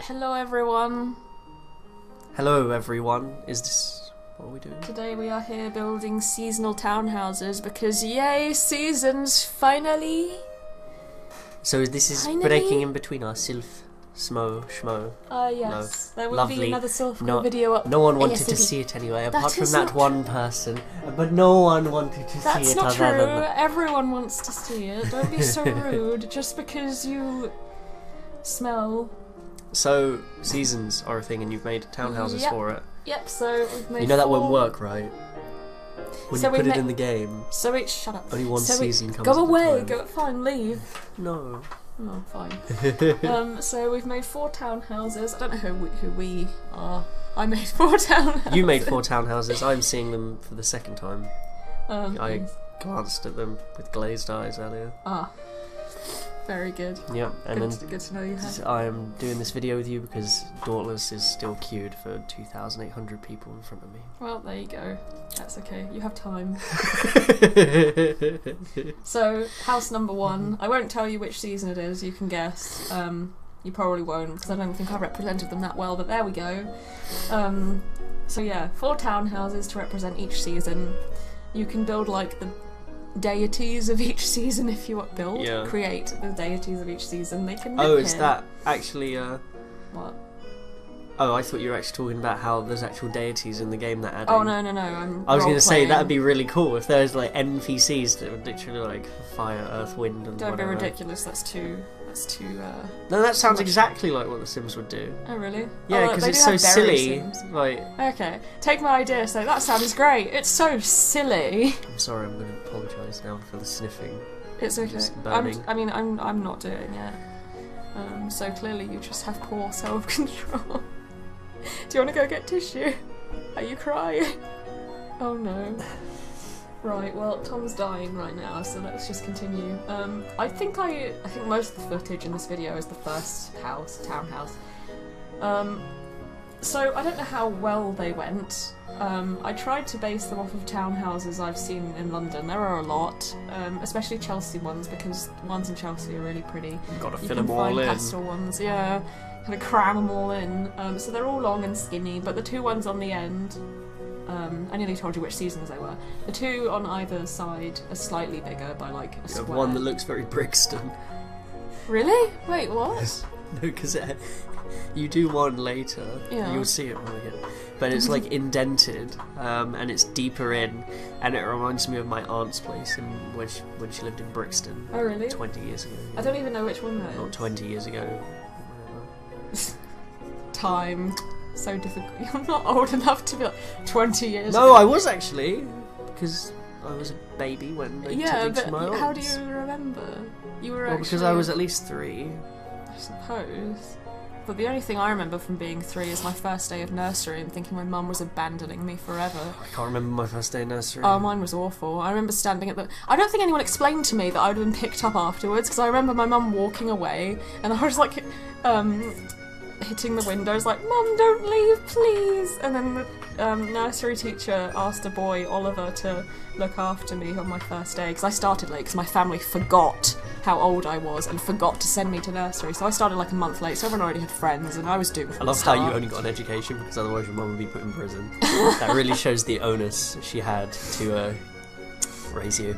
Hello everyone. Hello everyone. Is this... what are we doing? Today we are here building seasonal townhouses because yay, seasons finally! So this is breaking in between our Sylph, Smo, Schmo. Yes. No. There will Lovely. be another Sylph No, video up. no one wanted ASAP. to see it anyway, apart That from is that not one person. But no one wanted to That's see it not other true. than that. Everyone wants to see it. Don't be so rude just because you smell. So, seasons are a thing and you've made townhouses Yep. for it. Yep, so we've made You know that four... won't work, right? When So you we put it ma- in the game, So it's... shut up. only one So season comes Go at a away, time. go... fine, leave. No. Oh, fine. So we've made 4 townhouses. I don't know who we are. I made 4 townhouses. You made 4 townhouses, I'm seeing them for the second time. I Yes. glanced at them with glazed eyes earlier. Ah. Very good. Yeah, and Good to know you have. I am doing this video with you because Dauntless is still queued for 2,800 people in front of me. Well, there you go. That's okay. You have time. So, house number 1. I won't tell you which season it is. You can guess. You probably won't because I don't think I represented them that well, but there we go. So yeah, 4 townhouses to represent each season. You can build like the deities of each season if you want create the deities of each season. They can live Oh, is here. that actually What? Oh, I thought you were actually talking about how there's actual deities in the game that add Oh in. no, I was going to say role-playing. that'd be really cool if there's like NPCs that would literally like fire, earth, wind, and Don't whatever. be ridiculous. That's too. No, that sounds much. exactly like what The Sims would do. Oh really? Yeah, Oh, because they it's do so have berry silly. Sims. Like, Okay, take my idea. So that sounds great. It's so silly. I'm sorry, I'm going to apologise now for the sniffing. It's okay. Just burning. I'm not doing it. So clearly you just have poor self-control. Do you want to go get tissue? Are you crying? Oh no. Right, well, Tom's dying right now, so let's just continue. I think most of the footage in this video is the first townhouse. So I don't know how well they went. I tried to base them off of townhouses I've seen in London. There are a lot, especially Chelsea ones, because the ones in Chelsea are really pretty. You've got to You fit can them all find in. pastel ones, yeah. Kind of cram them all in. So they're all long and skinny, but the 2 ones on the end, I nearly told you which seasons they were. The 2 on either side are slightly bigger by like a You square. have one that looks very Brixton. Really? Wait, what? No, because you do one later. Yeah. You'll see it when we get. But it's like indented, and it's deeper in, and it reminds me of my aunt's place when she lived in Brixton. Oh really? 20 years ago. I don't even know which one that is. Not 20 years ago. Time. So difficult. You're not old enough to be like 20 years No, ago. I was actually, because I was a baby when they Yeah, took me to but my aunt's. how do you remember? You were Well, actually... because I was at least 3. I suppose. But the only thing I remember from being 3 is my first day of nursery and thinking my mum was abandoning me forever. I can't remember my first day in nursery. Oh, mine was awful. I remember standing at the... I don't think anyone explained to me that I would have been picked up afterwards, because I remember my mum walking away, and I was like, hitting the windows like, "Mum, don't leave, please!" And then the nursery teacher asked a boy, Oliver, to look after me on my first day, because I started late, because my family forgot how old I was and forgot to send me to nursery, so I started like a month late, so everyone already had friends, and I was doomed. I love how you only got an education because otherwise your mum would be put in prison. That really shows the onus she had to raise you.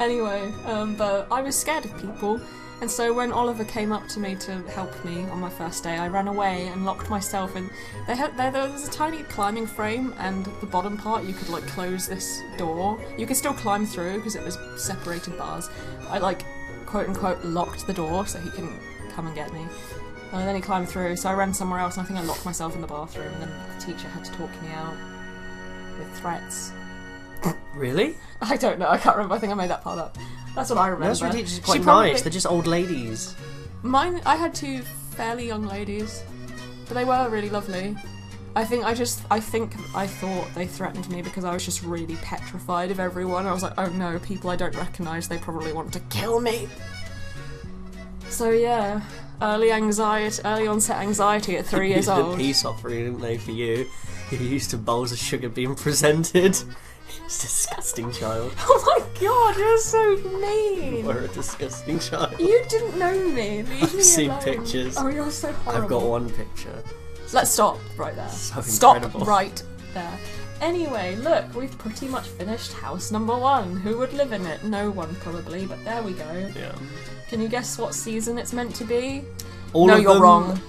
Anyway, but I was scared of people, and so when Oliver came up to me to help me on my first day, I ran away and locked myself in. There was a tiny climbing frame, and the bottom part you could like close this door. You could still climb through because it was separated bars. I like quote unquote locked the door so he can come and get me. And then he climbed through, so I ran somewhere else, and I think I locked myself in the bathroom, and then the teacher had to talk me out with threats. Really? I don't know, I can't remember, I think I made that part up. That's what I remember. Nursery teachers are quite She probably- nice, they're just old ladies. Mine, I had 2 fairly young ladies, but they were really lovely. I think I thought they threatened me because I was just really petrified of everyone. I was like, oh no, people I don't recognise, they probably want to kill me. So yeah, early onset anxiety at 3 years They used old. a peace offering, didn't they, for you? You used to bowls of sugar being presented. It's a disgusting child. Oh my god, you're so mean. We're a disgusting child. You didn't know me. Leave I've me seen alone. pictures. Oh, you're so horrible. I've got one picture. Let's stop right there. So Stop incredible. right there. Anyway, look, we've pretty much finished house number 1. Who would live in it? No one, probably, but there we go. Yeah. Can you guess what season it's meant to be? All no, of you're them, wrong.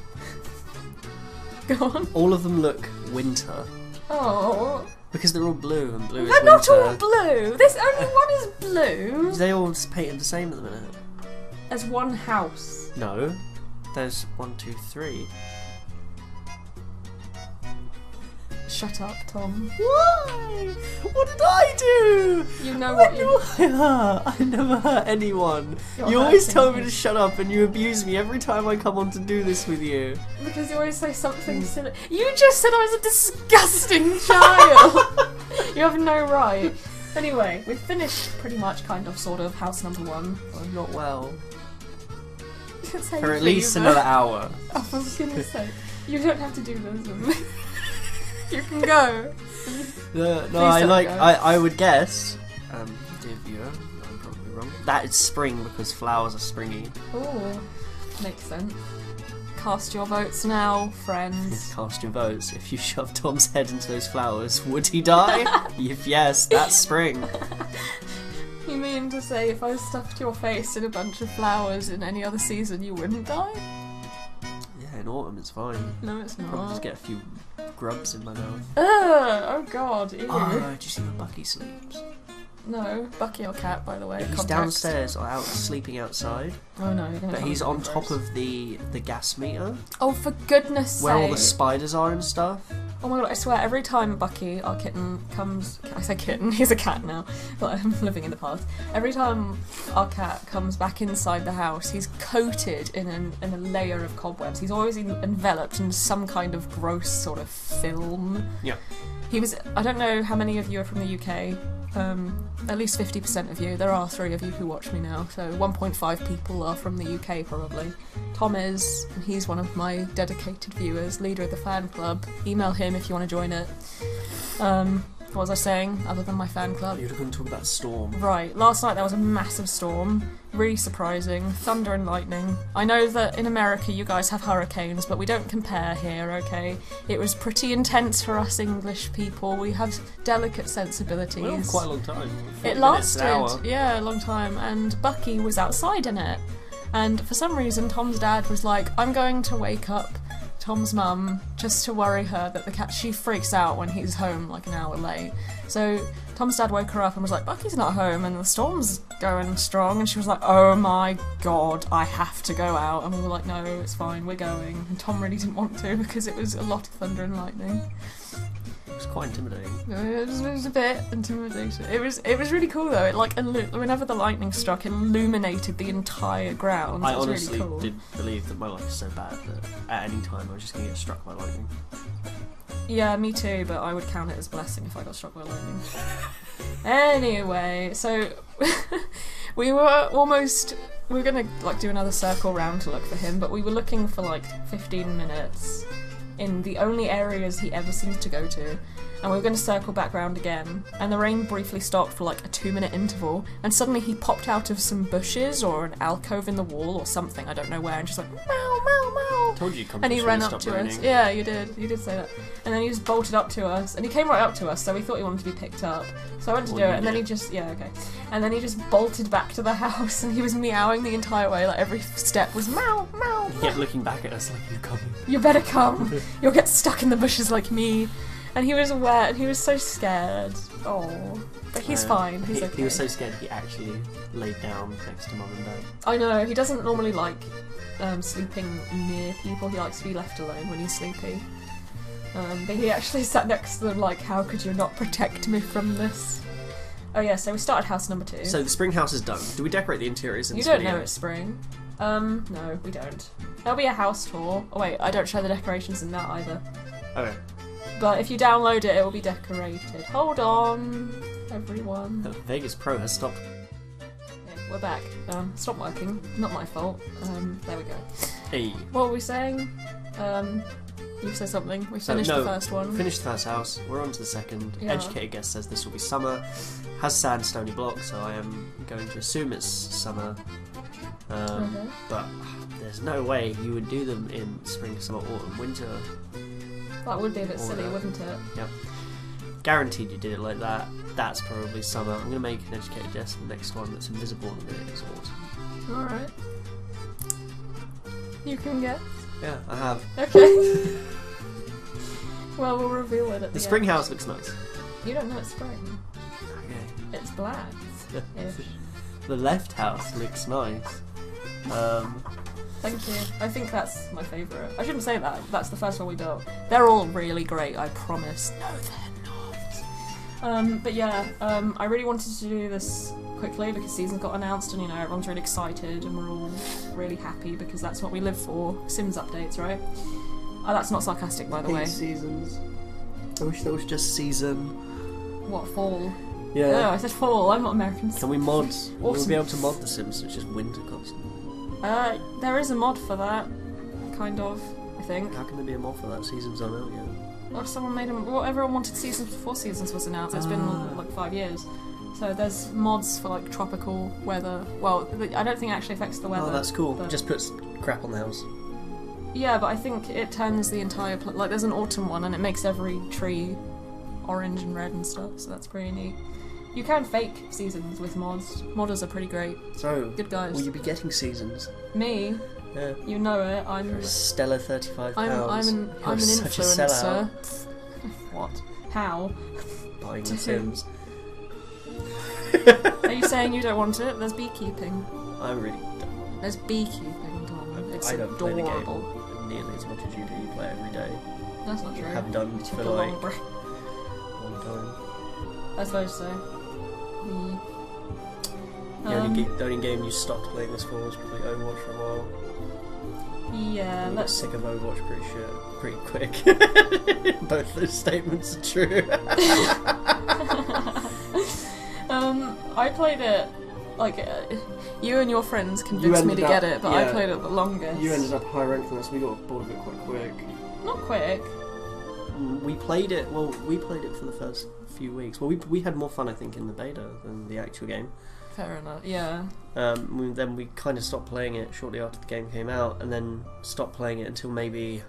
Go on. All of them look winter. Oh. Because they're all blue, and blue is They're winter. not all blue. This only one is blue. They all just painted the same at the minute. As one house. No. There's 1, 2, 3. Shut up, Tom. Why? What did I do? You know What what do you... I hurt? I never hurt anyone. You're You always hurting tell me me. to shut up, and you abuse me every time I come on to do this with you. Because you always say something silly. You just said I was a disgusting child. You have no right. Anyway, we've finished pretty much, kind of, sort of, house number 1. I'm not well. Say For at least please. another hour. Oh, for goodness sake. You don't have to do this with me. You can go. No, Please I don't like. go. I would guess. Dear viewer, I'm probably wrong. That it's spring because flowers are springy. Oh, makes sense. Cast your votes now, friends. Cast your votes. If you shove Tom's head into those flowers, would he die? If yes, that's spring. You mean to say if I stuffed your face in a bunch of flowers in any other season, you wouldn't die? Yeah, in autumn it's fine. No, it's Probably not. just get a few grubs in my mouth. Ugh, oh god, ew. Oh, do you see where Bucky sleeps? No, Bucky or Cat, by the way. He's context. downstairs or out sleeping outside, Oh no, you're gonna but tell he's me on the top numbers. of the gas meter Oh, for goodness where all sake. the spiders are and stuff. Oh my god, I swear, every time Bucky, our kitten, comes... I say kitten, he's a cat now, but I'm living in the past. Every time our cat comes back inside the house, he's coated in a layer of cobwebs. He's always enveloped in some kind of gross sort of film. Yeah. He was... I don't know how many of you are from the UK. At least 50% of you. There are 3 of you who watch me now, so 1.5 people are from the UK probably. Tom is, and he's one of my dedicated viewers, leader of the fan club. Email him if you want to join it. What was I saying, other than my fan club? You're going to talk about storm. Right, last night there was a massive storm, really surprising, thunder and lightning. I know that in America you guys have hurricanes, but we don't compare here, okay? It was pretty intense for us English people, we have delicate sensibilities. Well, quite a long time. 40 It minutes, an hour. lasted, yeah, a long time, and Bucky was outside in it. And for some reason Tom's dad was like, I'm going to wake up Tom's mum just to worry her that the cat, she freaks out when he's home like an hour late. So Tom's dad woke her up and was like, Bucky's not home and the storm's going strong, and she was like, oh my god, I have to go out. And we were like, no, it's fine, we're going. And Tom really didn't want to because it was a lot of thunder and lightning. It was quite intimidating. It was a bit intimidating. It was really cool though. It like whenever the lightning struck, it illuminated the entire ground. I It was honestly really cool. did believe that my life is so bad that at any time I was just going to get struck by lightning. Yeah, me too, but I would count it as a blessing if I got struck by lightning. Anyway, so we were gonna like do another circle round to look for him, but we were looking for like 15 minutes in the only areas he ever seems to go to, and we were going to circle back round again, and the rain briefly stopped for like a 2-minute interval, and suddenly he popped out of some bushes or an alcove in the wall or something, I don't know where, and just like, meow, meow, meow. Told you come And he before ran you up stopped to us. raining. Yeah, you did say that. And then he just bolted up to us, and he came right up to us, so we thought he wanted to be picked up. So I went to Well, do you it, and then he did. just, yeah, okay. And then he just bolted back to the house, and he was meowing the entire way, like every step was meow, meow, He kept looking back at us like, you're coming. you better come, you'll get stuck in the bushes like me. And he was wet, and he was so scared. Oh, but he's fine, he's okay. He was so scared he actually laid down next to Mum and Dad. I know, he doesn't normally like sleeping near people, he likes to be left alone when he's sleepy. But he actually sat next to them like, how could you not protect me from this? Oh yeah, so we started house number 2. So the spring house is done. Do we decorate the interiors in You this don't video? know it's spring. No, we don't. There'll be a house tour. Oh wait, I don't show the decorations in that either. Okay. But if you download it, it will be decorated. Hold on, everyone. The Vegas Pro has stopped. Okay, we're back. Stop working. Not my fault. There we go. Hey. What were we saying? You say something. We So, finished no, the first one. Finished the first house. We're on to the second. Yeah. Educated guess says this will be summer. Has sandstony block, so I am going to assume it's summer. But there's no way you would do them in spring, summer, autumn, winter. That would be a bit silly, order. wouldn't it? Yep. Guaranteed you did it like that. That's probably summer. I'm going to make an educated guess. The next one that's invisible and it is autumn. Alright. You can guess. Yeah, I have. Okay. Well, we'll reveal it at The the spring end. house looks nice. You don't know it's spring. Okay. It's black. Ish. The left house looks nice. Thank you. I think that's my favourite. I shouldn't say that. That's the first one we built. They're all really great, I promise. No, they're not. But yeah, I really wanted to do this quickly because seasons got announced and, you know, everyone's really excited and we're all really happy because that's what we live for. Sims updates, right? Oh, that's not sarcastic, by the way. Seasons. I wish there was just season. What, fall? Yeah. No, I said fall. I'm not American. Can we mod? Will we Awesome. be able to mod The Sims so it's just winter constant? There is a mod for that, kind of, I think. How can there be a mod for that? Seasons aren't out yet. Well, someone made them. Well, everyone wanted seasons before seasons was announced. It's been like 5 years. So there's mods for like tropical weather. Well, I don't think it actually affects the weather. Oh, that's cool. but- Just puts crap on the house. Yeah, but I think it turns the entire like there's an autumn one and it makes every tree orange and red and stuff. So that's pretty neat. You can fake seasons with mods. Modders are pretty great. So, Good guys. will you be getting seasons? Me, Yeah. you know it. For I'm a stellar £35. I'm You're an such a influencer. sellout. What? How? Buying To The Sims. Are you saying you don't want it? There's beekeeping. I really don't. There's beekeeping, Tom. It's I don't play the adorable. game nearly as much as you do. You play it every day. That's not true. I have done You for took a like long break. a long time. I suppose so. The only game you stopped playing this for was probably Overwatch for a while. Yeah, You got let's. sick of Overwatch pretty quick. Both those statements are true. I played it like you and your friends convinced me to get it, but I played it the longest. You ended up high rank than us. We got bored of it quite quick. Not quick. We played it. Well, we played it for the first few weeks. Well, we had more fun, I think, in the beta than the actual game. Fair enough. Yeah. Then we kind of stopped playing it shortly after the game came out, and then stopped playing it until maybe,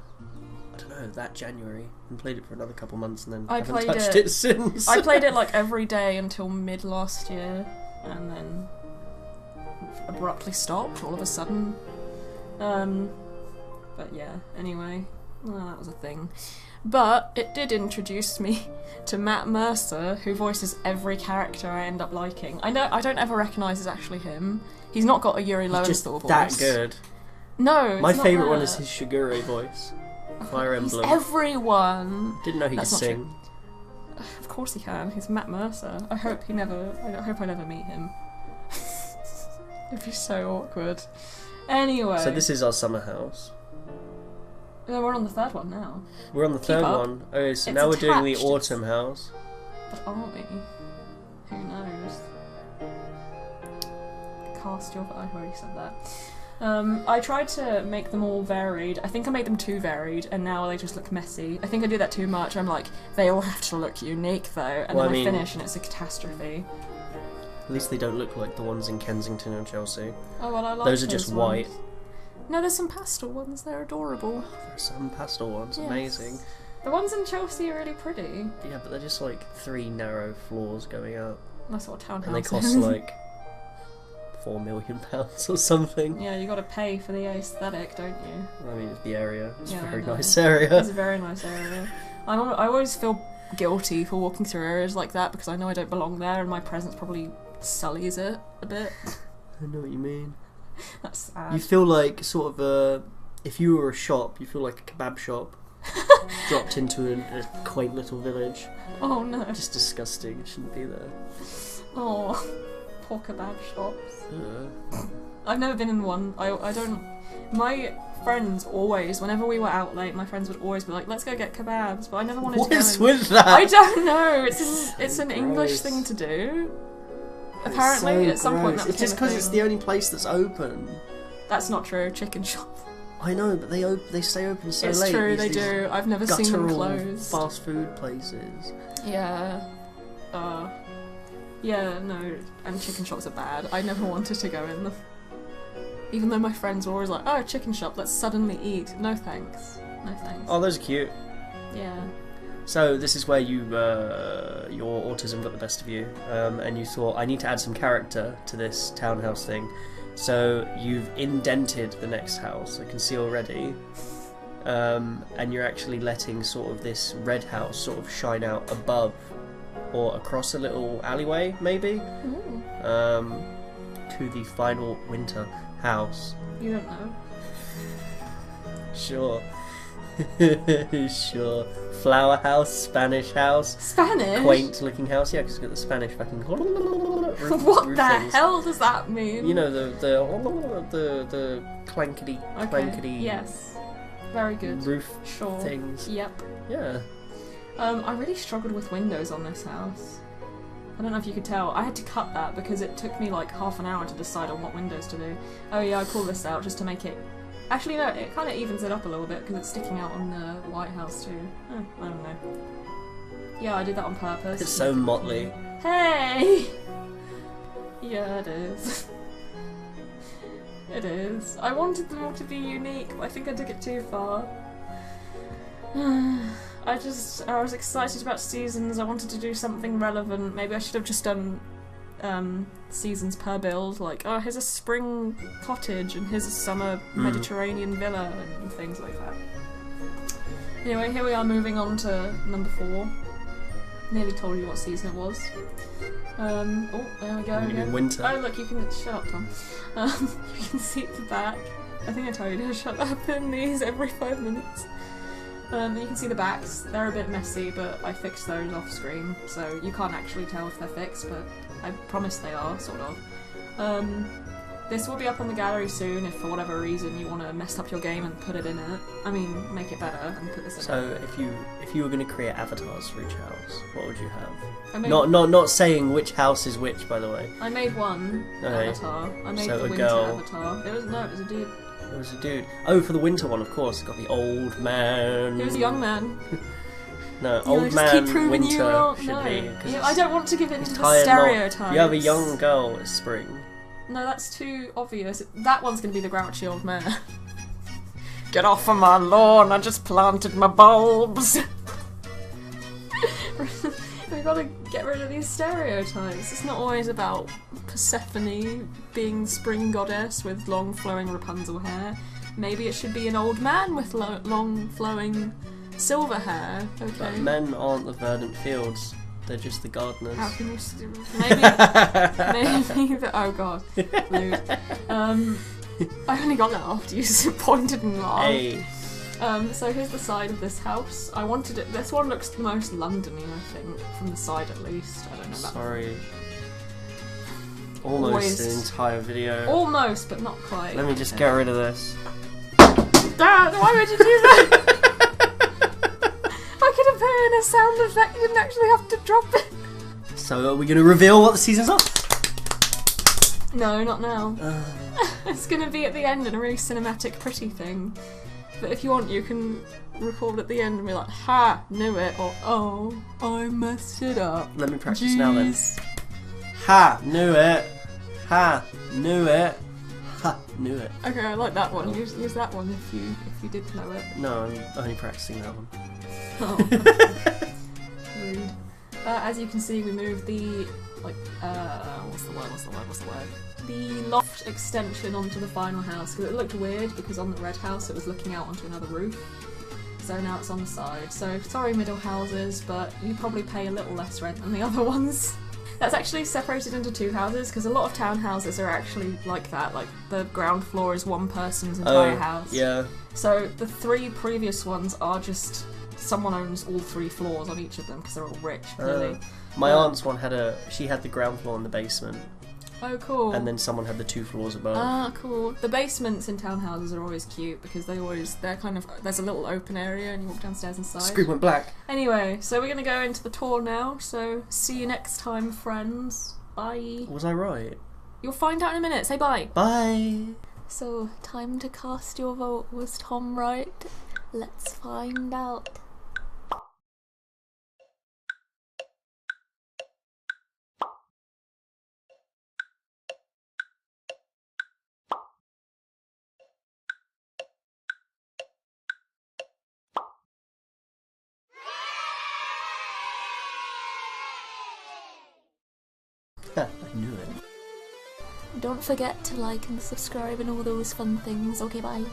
I don't know, that January, and played it for another couple months, and then I haven't played touched it- it since. I played it like every day until mid last year, and then abruptly stopped all of a sudden. But yeah. Anyway, well, that was a thing. But it did introduce me to Matt Mercer, who voices every character I end up liking. I don't ever recognise it's actually him. He's not got a Yuri He's just Lowenthal voice. that good. No, it's My not favourite that. one is his Shigure voice. Fire He's Emblem. everyone. Didn't know he could That's not sing. Of course he can. He's Matt Mercer. I hope I never meet him. It'd be so awkward. Anyway. So this is our summer house. No, we're on the third one now. We're on the third up. one. Okay, so It's now we're doing the attached. autumn house. But aren't we? Who knows? Cast your... I've already said that. I tried to make them all varied. I think I made them too varied, and now they just look messy. I think I do that too much. I'm like, they all have to look unique, though. And Well, then I mean- I finish, and it's a catastrophe. At least they don't look like the ones in Kensington and Chelsea. Oh, well, I like Those are just white. ones. No, there's some pastel ones. They're adorable. There's some pastel ones, Yes. amazing. The ones in Chelsea are really pretty. Yeah, but they're just like 3 narrow floors going out. That's what Townhouses. And they cost like £4 million or something. Yeah, you got to pay for the aesthetic, don't you? I mean, it's the area. It's Yeah, a I very know. nice area. It's a very nice area. I always feel guilty for walking through areas like that because I know I don't belong there, and my presence probably sullies it a bit. I know what you mean. That's sad. You feel like sort of a... If you were a shop, you feel like a kebab shop dropped into a quaint little village. Oh no. Just disgusting. It shouldn't be there. Oh, poor kebab shops. Uh, I've never been in one. I don't... My friends always, whenever we were out late, my friends would always be like, let's go get kebabs, but I never wanted what to go is in. with that? I don't know. It's an English gross. thing to do. It's Apparently, so at some point gross. that It's just became a because it's thing. the only place that's open. That's not true. Chicken shop. I know, but they stay open so It's late. true, they do. I've never seen them guttural closed. fast food places. Yeah. Yeah, no, and chicken shops are bad. I never wanted to go in them. Even though my friends were always like, oh, chicken shop, let's suddenly eat. No thanks. No thanks. Oh, those are cute. Yeah. So this is where you, your autism got the best of you, and you thought, I need to add some character to this townhouse thing. So you've indented the next house, I can see already, and you're actually letting sort of this red house sort of shine out above or across a little alleyway, maybe, to the final winter house. You don't know. Sure. Sure. Flower house, Spanish house. Spanish? Quaint looking house, yeah, because it's got the Spanish fucking What roof the things. hell does that mean? You know, the clankety Yes. Very good. roof Sure. things. Yep. Yeah. I really struggled with windows on this house. I don't know if you could tell. I had to cut that because it took me like half an hour to decide on what windows to do. Oh yeah, I pulled this out just to make it... Actually no, it kind of evens it up a little bit because it's sticking out on the White House too. I don't know. Yeah, I did that on purpose. It's so motley. Hey! Yeah, it is. It is. I wanted them all to be unique, but I think I took it too far. I was excited about seasons, I wanted to do something relevant. Maybe I should have just done seasons per build, like, oh, here's a spring cottage and here's a summer Mediterranean villa and things like that. Anyway, here we are moving on to number 4. Nearly told you what season it was. Oh, there we go again. Winter. Oh look, you can... Shut up, Tom. You can see at the back. I think I told you to shut up in these every 5 minutes. You can see the backs. They're a bit messy, but I fixed those off screen, so you can't actually tell if they're fixed, but I promise they are, sort of. This will be up on the gallery soon if for whatever reason you want to mess up your game and put it in it. I mean, make it better and put this in it. So if you were going to create avatars for each house, what would you have? I made Not saying which house is which, by the way. I made one avatar. I made So the a winter girl. avatar. It was a dude. It was a dude. Oh, for the winter one, of course. It's got the old man. He was a young man. No, You old just man keep proving winter you wrong. should No. be. 'Cause I don't want to give in it's to the tired lot. stereotypes. You have a young girl, it's spring. No, that's too obvious. That one's going to be the grouchy old man. Get off of my lawn, I just planted my bulbs. We gotta get rid of these stereotypes. It's not always about Persephone being the spring goddess with long flowing Rapunzel hair. Maybe it should be an old man with long flowing silver hair. Okay. But men aren't the verdant fields. They're just the gardeners. How can you maybe oh god. Lewd. I only got that after you pointed and laughed. Hey. So here's the side of this house. I wanted it. This one looks the most Londony, I think, from the side at least. I don't know about. Sorry. Almost an entire video. Almost, but not quite. Let me just get rid of this. Dad, why would you do that? I could have put in a sound effect. You didn't actually have to drop it. So are we going to reveal what the seasons are? No, not now. It's going to be at the end in a really cinematic, pretty thing. But if you want, you can record at the end and be like, ha, knew it, or oh, I messed it up. Let me practice now then. Ha, knew it. Ha, knew it. Ha, knew it. Okay, I like that one. Use that one if you did know it. No, I'm only practicing that one. Oh. Rude. As you can see, we moved the what's the word? The loft extension onto the final house because it looked weird because on the red house it was looking out onto another roof. So now it's on the side. So sorry, middle houses, but you probably pay a little less rent than the other ones. That's actually separated into 2 houses because a lot of townhouses are actually like that. Like the ground floor is one person's entire house. Yeah. So the 3 previous ones are just someone owns all 3 floors on each of them because they're all rich, clearly. My aunt's one had the ground floor and the basement. Oh, cool. And then someone had the 2 floors above. Ah, cool. The basements in townhouses are always cute because they're kind of, there's a little open area and you walk downstairs inside. Screen went black. Anyway, so we're going to go into the tour now, so see you next time, friends. Bye. Was I right? You'll find out in a minute. Say bye. Bye. So, time to cast your vote. Was Tom right? Let's find out. I knew it. Don't forget to like and subscribe and all those fun things. Okay, bye.